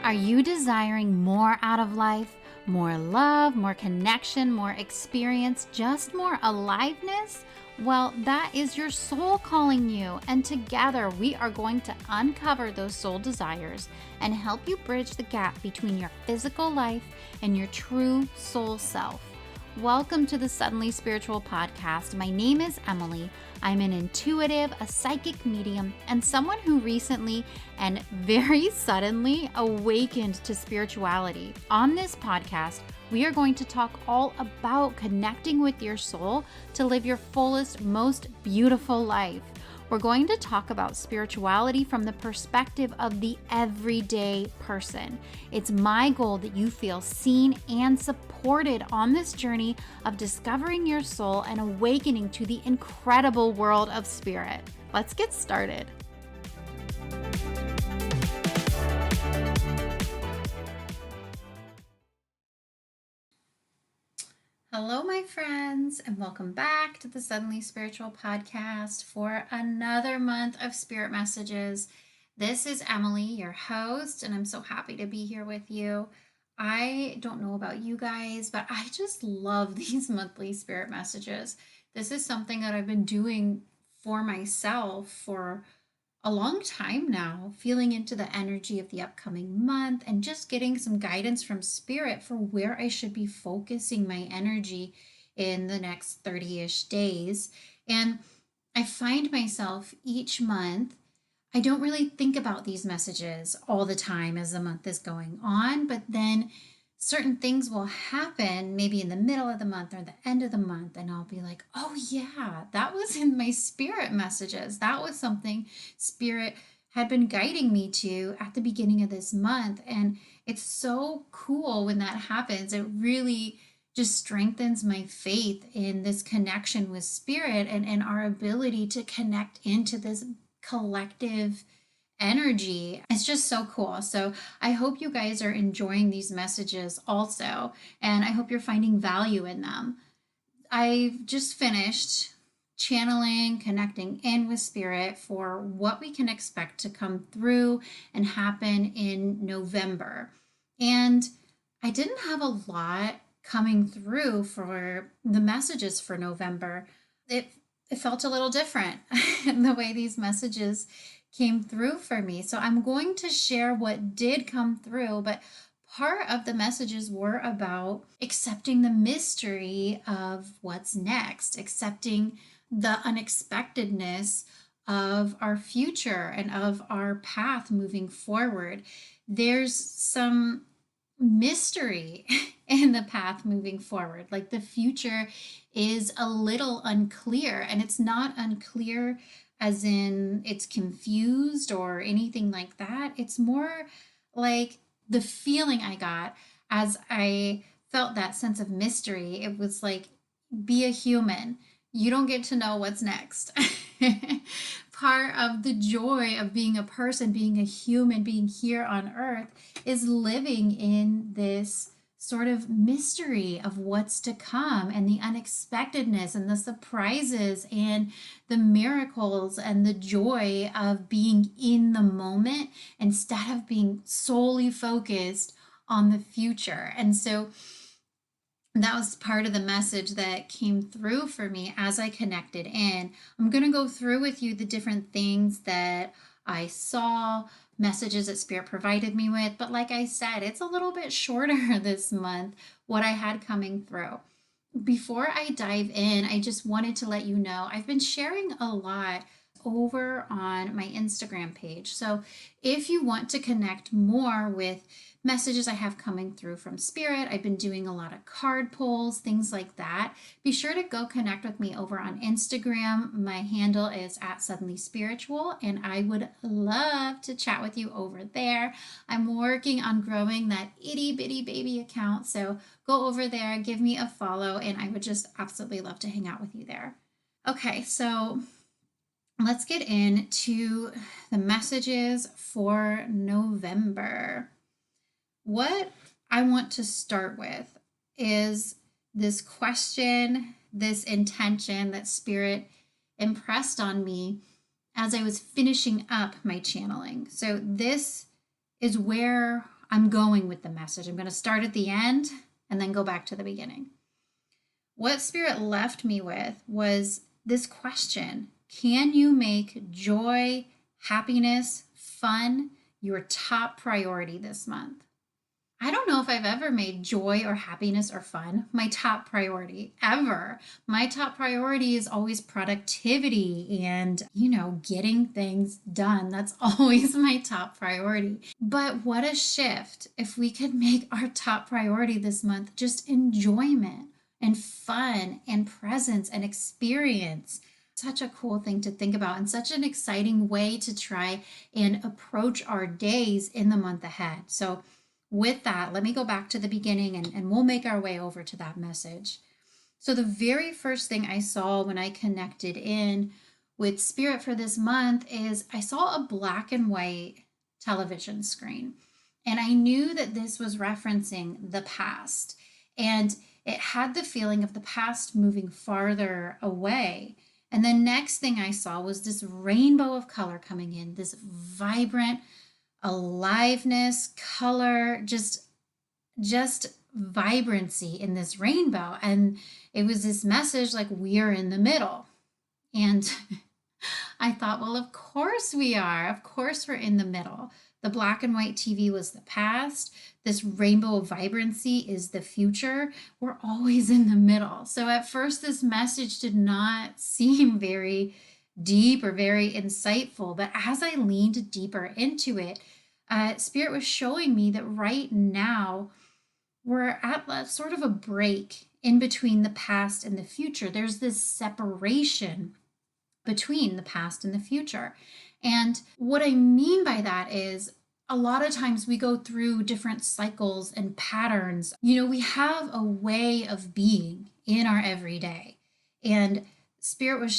Are you desiring more out of life? More love, more connection, more experience, just more aliveness? Well, that is your soul calling you, and together we are going to uncover those soul desires and help you bridge the gap between your physical life and your true soul self. Welcome to the Suddenly Spiritual podcast. My name is Emilee. I'm an intuitive, a psychic medium, and someone who recently and very suddenly awakened to spirituality. On this podcast, we are going to talk all about connecting with your soul to live your fullest, most beautiful life. We're going to talk about spirituality from the perspective of the everyday person. It's my goal that you feel seen and supported on this journey of discovering your soul and awakening to the incredible world of spirit. Let's get started. Hello, my friends, and welcome back to the Suddenly Spiritual podcast for another month of spirit messages. This is Emilee, your host, and I'm so happy to be here with you. I don't know about you guys, but I just love these monthly spirit messages. This is something that I've been doing for myself for a long time now, feeling into the energy of the upcoming month and just getting some guidance from spirit for where I should be focusing my energy in the next 30-ish days. And I find myself each month, I don't really think about these messages all the time as the month is going on, but then certain things will happen maybe in the middle of the month or the end of the month, and I'll be like, oh yeah, that was in my spirit messages. That was something spirit had been guiding me to at the beginning of this month. And it's so cool when that happens. It really just strengthens my faith in this connection with spirit and our ability to connect into this collective energy. It's just so cool. So I hope you guys are enjoying these messages also, and I hope you're finding value in them. I've just finished channeling, connecting in with spirit for what we can expect to come through and happen in November. And I didn't have a lot coming through for the messages for November. It felt a little different the way these messages came through for me. So I'm going to share what did come through, but part of the messages were about accepting the mystery of what's next, accepting the unexpectedness of our future and of our path moving forward. There's some mystery in the path moving forward. Like the future is a little unclear, and it's not unclear as in it's confused or anything like that. It's more like the feeling I got as I felt that sense of mystery. It was like, be a human. You don't get to know what's next. Part of the joy of being a person, being a human, being here on earth is living in this sort of mystery of what's to come and the unexpectedness and the surprises and the miracles and the joy of being in the moment instead of being solely focused on the future. And so that was part of the message that came through for me as I connected in. I'm going to go through with you the different things that I saw, messages that Spirit provided me with. But like I said, it's a little bit shorter this month, what I had coming through. Before I dive in, I just wanted to let you know I've been sharing a lot over on my Instagram page. So if you want to connect more with messages I have coming through from Spirit, I've been doing a lot of card pulls, things like that. Be sure to go connect with me over on Instagram. My handle is @suddenlyspiritual, and I would love to chat with you over there. I'm working on growing that itty bitty baby account, so go over there, give me a follow, and I would just absolutely love to hang out with you there. Okay, so let's get into the messages for November. What I want to start with is this question, this intention that Spirit impressed on me as I was finishing up my channeling. So this is where I'm going with the message. I'm going to start at the end and then go back to the beginning. What Spirit left me with was this question: can you make joy, happiness, fun your top priority this month? I don't know if I've ever made joy or happiness or fun my top priority ever. My top priority is always productivity and, getting things done. That's always my top priority. But what a shift if we could make our top priority this month just enjoyment and fun and presence and experience. Such a cool thing to think about and such an exciting way to try and approach our days in the month ahead. So with that, let me go back to the beginning and we'll make our way over to that message. So the very first thing I saw when I connected in with Spirit for this month is I saw a black and white television screen. And I knew that this was referencing the past. And it had the feeling of the past moving farther away. And the next thing I saw was this rainbow of color coming in, this vibrant aliveness, color, just vibrancy in this rainbow. And it was this message like, we're in the middle. And I thought, well, of course we are. Of course we're in the middle. The black and white TV was the past. This rainbow of vibrancy is the future. We're always in the middle. So at first, this message did not seem very deep or very insightful. But as I leaned deeper into it, Spirit was showing me that right now we're at sort of a break in between the past and the future. There's this separation between the past and the future. And what I mean by that is a lot of times we go through different cycles and patterns. We have a way of being in our everyday. And Spirit was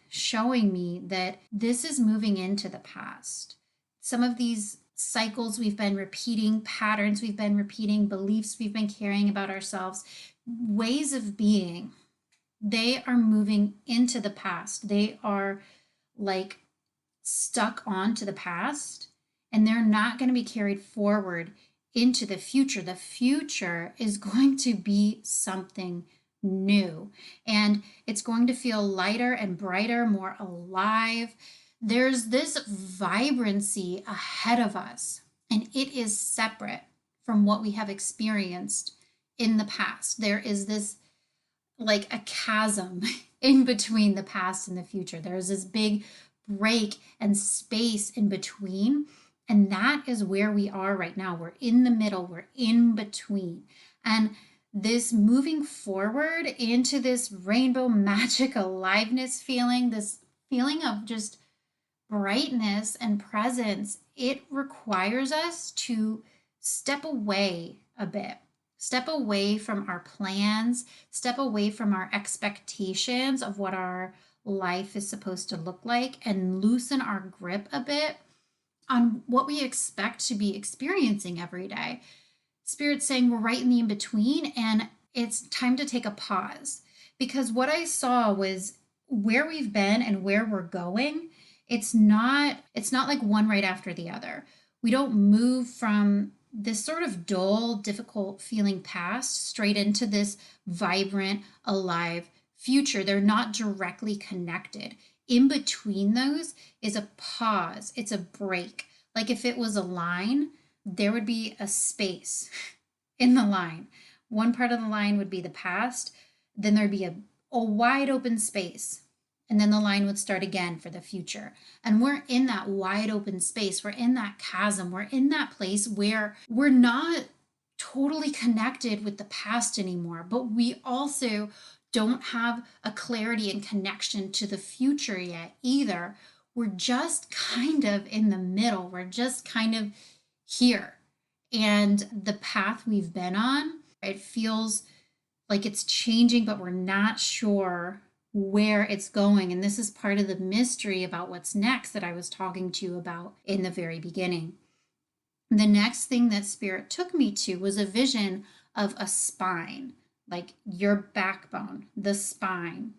showing me that this is moving into the past. Some of these cycles we've been repeating, patterns we've been repeating, beliefs we've been carrying about ourselves, ways of being, they are moving into the past. They are like stuck onto the past, and they're not going to be carried forward into the future. The future is going to be something new, and it's going to feel lighter and brighter, more alive. There's this vibrancy ahead of us, and it is separate from what we have experienced in the past. There is this like a chasm in between the past and the future. There's this big break and space in between, and that is where we are right now. We're in the middle, we're in between. And this moving forward into this rainbow magic aliveness feeling, this feeling of just brightness and presence, it requires us to step away a bit, step away from our plans, step away from our expectations of what our life is supposed to look like, and loosen our grip a bit on what we expect to be experiencing every day. Spirit's saying we're right in the in-between, and it's time to take a pause, because what I saw was where we've been and where we're going. It's not like one right after the other. We don't move from this sort of dull, difficult feeling past straight into this vibrant, alive future. They're not directly connected. In between those is a pause. It's a break. Like if it was a line, there would be a space in the line. One part of the line would be the past. Then there'd be a wide open space. And then the line would start again for the future. And we're in that wide open space. We're in that chasm. We're in that place where we're not totally connected with the past anymore, but we also don't have a clarity and connection to the future yet either. We're just kind of in the middle. We're just kind of here. And the path we've been on, it feels like it's changing, but we're not sure where it's going. And this is part of the mystery about what's next that I was talking to you about in the very beginning. The next thing that Spirit took me to was a vision of a spine, like your backbone, the spine.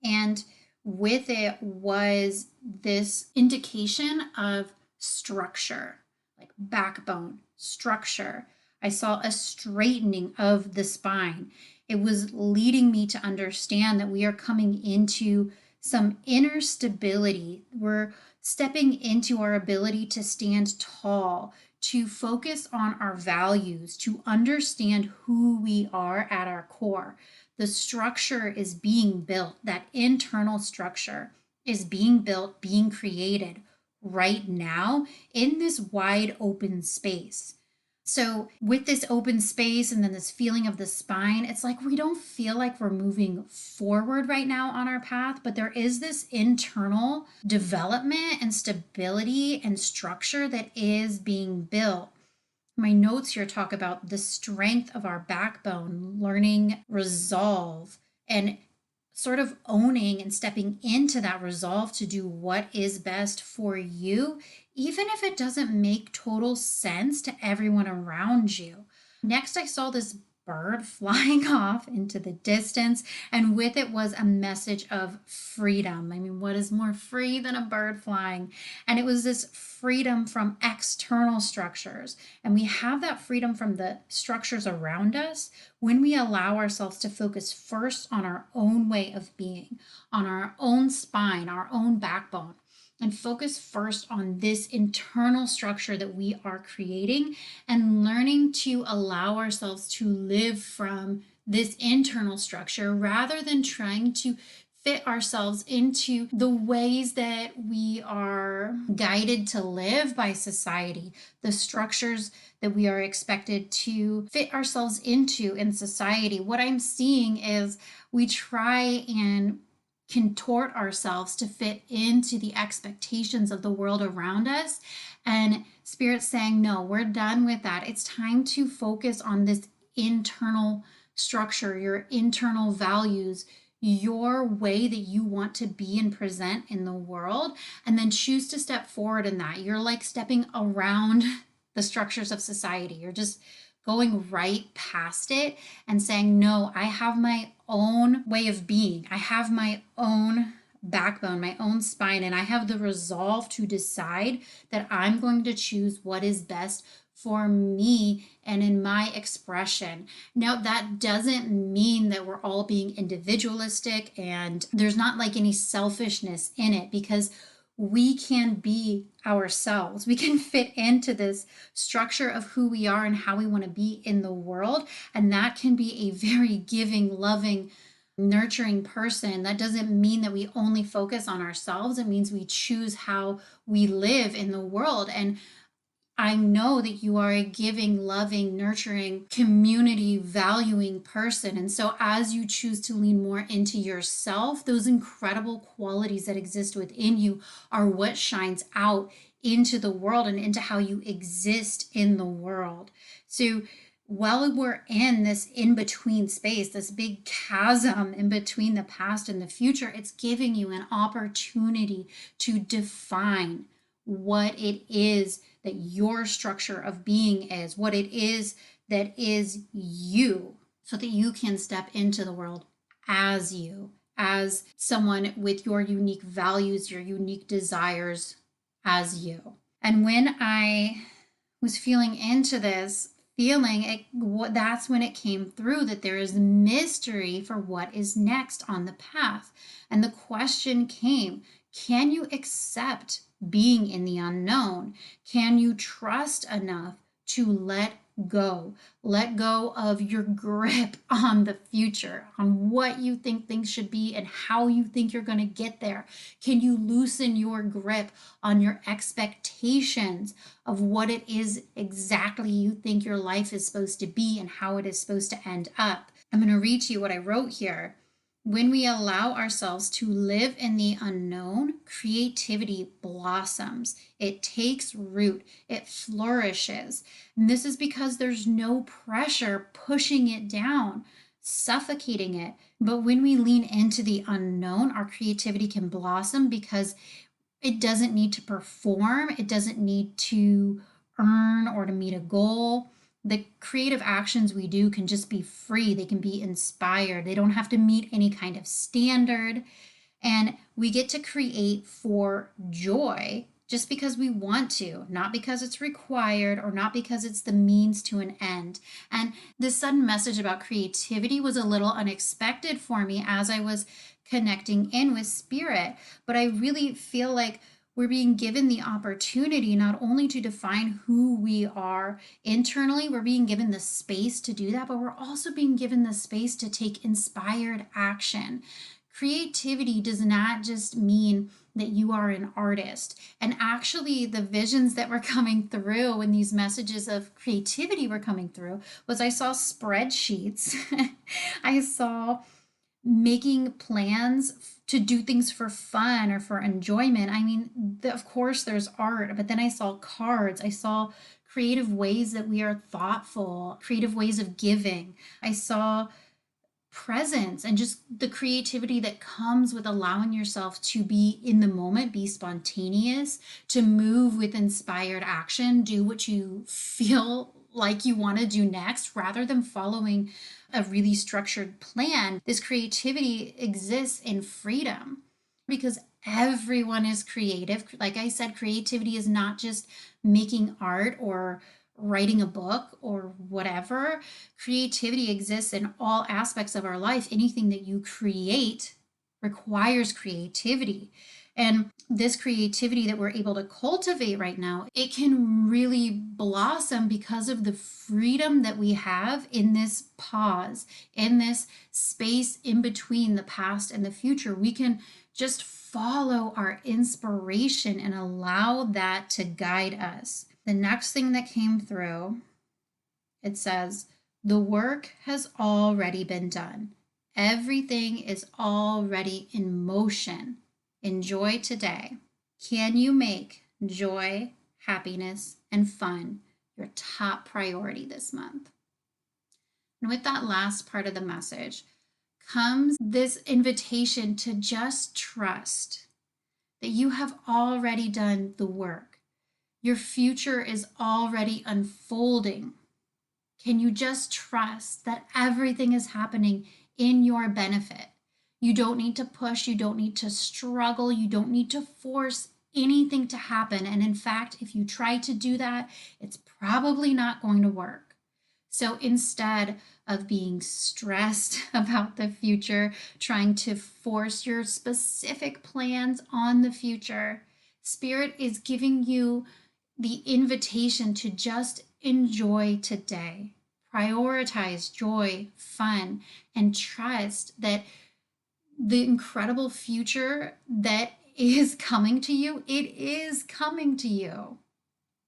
And with it was this indication of structure, like backbone, structure. I saw a straightening of the spine. It was leading me to understand that we are coming into some inner stability. We're stepping into our ability to stand tall, to focus on our values, to understand who we are at our core. The structure is being built, that internal structure is being built, being created right now in this wide open space. So, with this open space and then this feeling of the spine, it's like we don't feel like we're moving forward right now on our path, but there is this internal development and stability and structure that is being built. My notes here talk about the strength of our backbone, learning resolve, and sort of owning and stepping into that resolve to do what is best for you, even if it doesn't make total sense to everyone around you. Next, I saw this bird flying off into the distance, and with it was a message of freedom. I mean, what is more free than a bird flying? And it was this freedom from external structures. And we have that freedom from the structures around us when we allow ourselves to focus first on our own way of being, on our own spine, our own backbone, and focus first on this internal structure that we are creating and learning to allow ourselves to live from this internal structure rather than trying to fit ourselves into the ways that we are guided to live by society, the structures that we are expected to fit ourselves into in society. What I'm seeing is we try and contort ourselves to fit into the expectations of the world around us. And Spirit's saying, no, we're done with that. It's time to focus on this internal structure, your internal values, your way that you want to be and present in the world, and then choose to step forward in that. You're like stepping around the structures of society. You're just going right past it and saying, no, I have my own way of being. I have my own backbone, my own spine, and I have the resolve to decide that I'm going to choose what is best for me and in my expression. Now, that doesn't mean that we're all being individualistic and there's not like any selfishness in it, because we can be ourselves. We can fit into this structure of who we are and how we want to be in the world. And that can be a very giving, loving, nurturing person. That doesn't mean that we only focus on ourselves. It means we choose how we live in the world. And I know that you are a giving, loving, nurturing, community valuing person. And so as you choose to lean more into yourself, those incredible qualities that exist within you are what shines out into the world and into how you exist in the world. So while we're in this in-between space, this big chasm in between the past and the future, it's giving you an opportunity to define what it is that your structure of being is, what it is that is you, so that you can step into the world as you, as someone with your unique values, your unique desires as you. And when I was feeling into this feeling, that's when it came through that there is mystery for what is next on the path. And the question came, can you accept being in the unknown? Can you trust enough to let go? Let go of your grip on the future, on what you think things should be and how you think you're going to get there. Can you loosen your grip on your expectations of what it is exactly you think your life is supposed to be and how it is supposed to end up? I'm going to read to you what I wrote here. When we allow ourselves to live in the unknown, creativity blossoms. It takes root. It flourishes. And this is because there's no pressure pushing it down, suffocating it. But when we lean into the unknown, our creativity can blossom because it doesn't need to perform. It doesn't need to earn or to meet a goal. The creative actions we do can just be free. They can be inspired. They don't have to meet any kind of standard. And we get to create for joy just because we want to, not because it's required or not because it's the means to an end. And this sudden message about creativity was a little unexpected for me as I was connecting in with spirit. But I really feel like we're being given the opportunity not only to define who we are internally, we're being given the space to do that, but we're also being given the space to take inspired action. Creativity does not just mean that you are an artist. And actually, the visions that were coming through when these messages of creativity were coming through was I saw spreadsheets. I saw making plans to do things for fun or for enjoyment. I mean, of course, there's art, but then I saw cards. I saw creative ways that we are thoughtful, creative ways of giving. I saw presence and just the creativity that comes with allowing yourself to be in the moment, be spontaneous, to move with inspired action, do what you feel like you want to do next rather than following a really structured plan. This creativity exists in freedom because everyone is creative. Like I said, creativity is not just making art or writing a book or whatever. Creativity exists in all aspects of our life. Anything that you create requires creativity. And this creativity that we're able to cultivate right now, it can really blossom because of the freedom that we have in this pause, in this space in between the past and the future. We can just follow our inspiration and allow that to guide us. The next thing that came through, it says, the work has already been done. Everything is already in motion. Enjoy today. Can you make joy, happiness, and fun your top priority this month? And with that last part of the message comes this invitation to just trust that you have already done the work. Your future is already unfolding. Can you just trust that everything is happening in your benefit? You don't need to push, you don't need to struggle, you don't need to force anything to happen. And in fact, if you try to do that, it's probably not going to work. So instead of being stressed about the future, trying to force your specific plans on the future, Spirit is giving you the invitation to just enjoy today. Prioritize joy, fun, and trust that the incredible future that is coming to you, it is coming to you.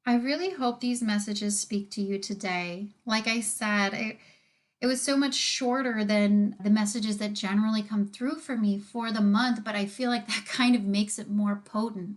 I really hope these messages speak to you today. Like I said, it was so much shorter than the messages that generally come through for me for the month, but I feel like that kind of makes it more potent.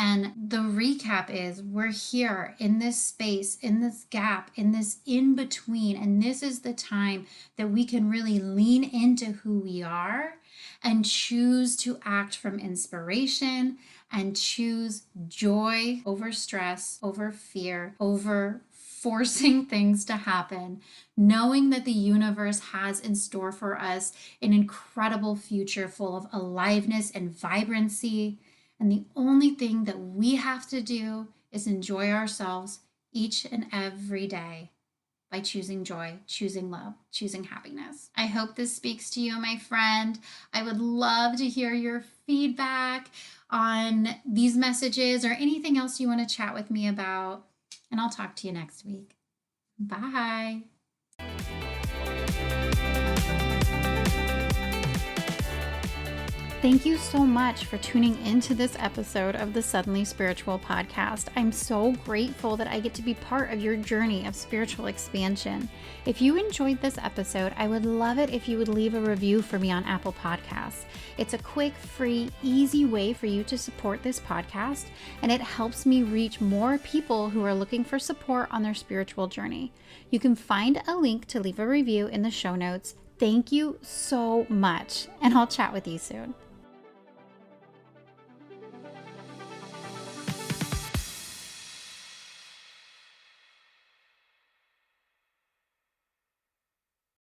And the recap is we're here in this space, in this gap, in this in between. And this is the time that we can really lean into who we are and choose to act from inspiration and choose joy over stress, over fear, over forcing things to happen, knowing that the universe has in store for us an incredible future full of aliveness and vibrancy. And the only thing that we have to do is enjoy ourselves each and every day by choosing joy, choosing love, choosing happiness. I hope this speaks to you, my friend. I would love to hear your feedback on these messages or anything else you want to chat with me about. And I'll talk to you next week. Bye. Thank you so much for tuning into this episode of the Suddenly Spiritual podcast. I'm so grateful that I get to be part of your journey of spiritual expansion. If you enjoyed this episode, I would love it if you would leave a review for me on Apple Podcasts. It's a quick, free, easy way for you to support this podcast, and it helps me reach more people who are looking for support on their spiritual journey. You can find a link to leave a review in the show notes. Thank you so much, and I'll chat with you soon.